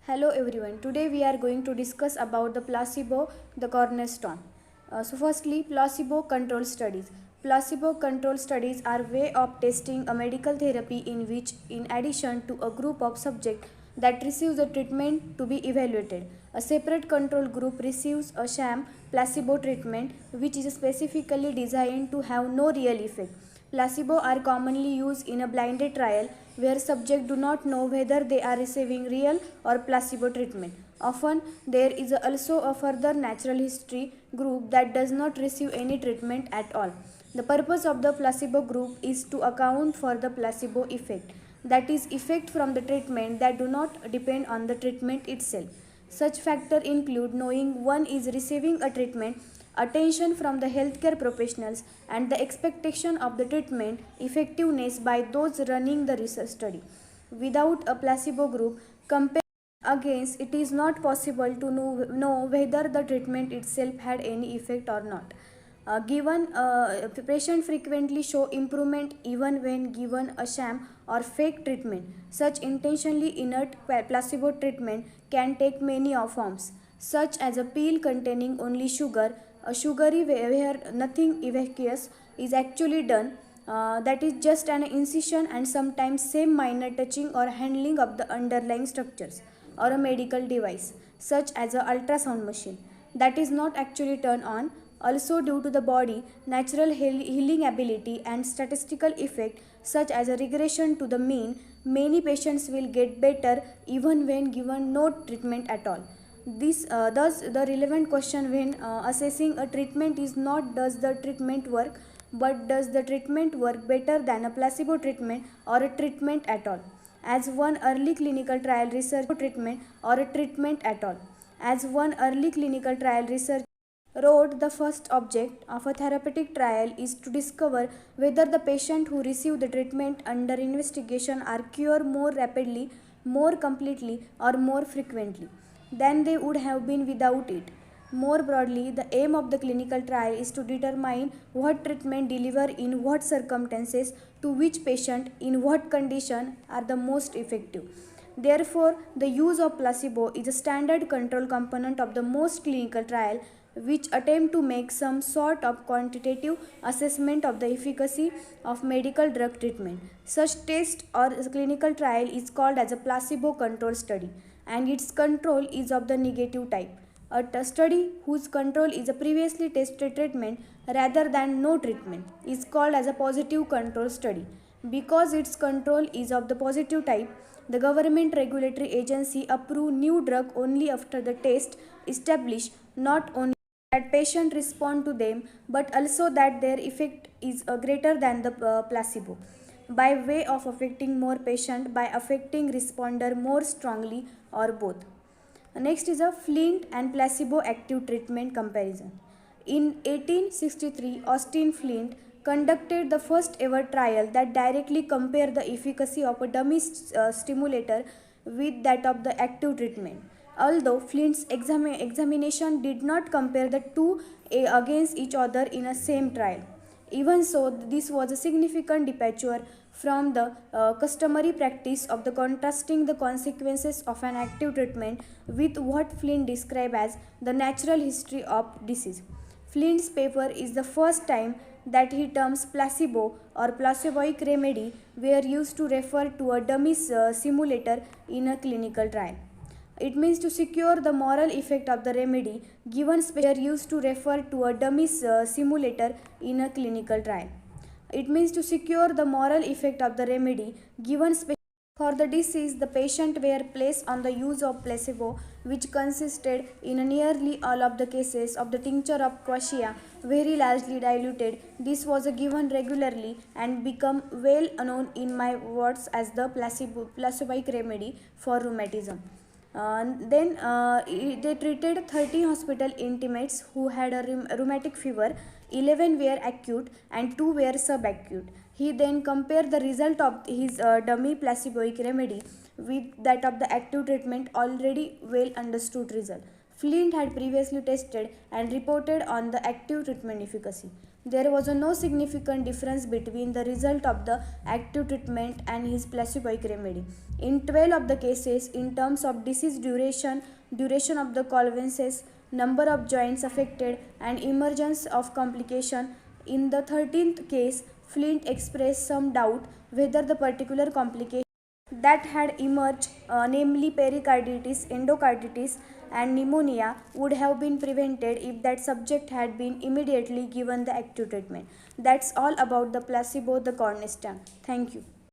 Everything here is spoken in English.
Hello everyone. Today we are going to discuss about the placebo, the cornerstone. Firstly, placebo control studies. Placebo control studies are way of testing a medical therapy in which, in addition to a group of subjects that receives the treatment to be evaluated, a separate control group receives a sham placebo treatment which is specifically designed to have no real effect. Placebo are commonly used in a blinded trial where subjects do not know whether they are receiving real or placebo treatment. Often, there is also a further natural history group that does not receive any treatment at all. The purpose of the placebo group is to account for the placebo effect, that is, effect from the treatment that do not depend on the treatment itself. Such factors include knowing one is receiving a treatment, attention from the healthcare professionals, and the expectation of the treatment effectiveness by those running the research study. Without a placebo group, compare against it is not possible to know whether the treatment itself had any effect or not. Given patient frequently show improvement even when given a sham or fake treatment. Such intentionally inert placebo treatment can take many forms, such as a pill containing only sugar, a sugary where nothing evacuous is actually done, that is just an incision and sometimes same minor touching or handling of the underlying structures, or a medical device such as an ultrasound machine that is not actually turned on. Also, due to the body natural healing ability and statistical effect such as a regression to the mean, many patients will get better even when given no treatment at all. Thus, the relevant question when assessing a treatment is not does the treatment work, but does the treatment work better than a placebo treatment or a treatment at all. As one early clinical trial research treatment or a treatment at all. As one early clinical trial research wrote, the first object of a therapeutic trial is to discover whether the patient who receive the treatment under investigation are cured more rapidly, more completely, or more frequently than they would have been without it. More broadly, the aim of the clinical trial is to determine what treatment deliver in what circumstances to which patient in what condition are the most effective. Therefore, the use of placebo is a standard control component of the most clinical trial which attempt to make some sort of quantitative assessment of the efficacy of medical drug treatment. Such test or clinical trial is called as a placebo control study, and its control is of the negative type. A study whose control is a previously tested treatment rather than no treatment is called as a positive control study. Because its control is of the positive type, the government regulatory agency approve new drug only after the test establish not only that patient respond to them but also that their effect is greater than the placebo, by way of affecting more patient by affecting responder more strongly or both. Next is a Flint and placebo active treatment comparison. In 1863, Austin Flint conducted the first ever trial that directly compared the efficacy of a dummy stimulator with that of the active treatment. Although Flint's examination did not compare the two against each other in a same trial. Even so, this was a significant departure from the customary practice of the contrasting the consequences of an active treatment with what Flint described as the natural history of disease. Flint's paper is the first time that he terms placebo or placeboic remedy were used to refer to a dummy simulator in a clinical trial. It means to secure the moral effect of the remedy given special used to refer to a dummy simulator in a clinical trial. It means to secure the moral effect of the remedy given special for the disease, the patient were placed on the use of placebo, which consisted in nearly all of the cases of the tincture of quassia, very largely diluted. This was given regularly and become well known in my words as the placeboic remedy for rheumatism. They treated 30 hospital intimates who had a rheumatic fever, 11 were acute and 2 were subacute. He then compared the result of his dummy placeboic remedy with that of the active treatment, already well understood result. Flint had previously tested and reported on the active treatment efficacy. There was no significant difference between the result of the active treatment and his placeboic remedy. In 12 of the cases, in terms of disease duration, duration of the convalescence, number of joints affected, and emergence of complication, in the 13th case, Flint expressed some doubt whether the particular complication that had emerged, namely pericarditis, endocarditis, and pneumonia, would have been prevented if that subject had been immediately given the active treatment. That's all about the placebo, the cornerstone. Thank you.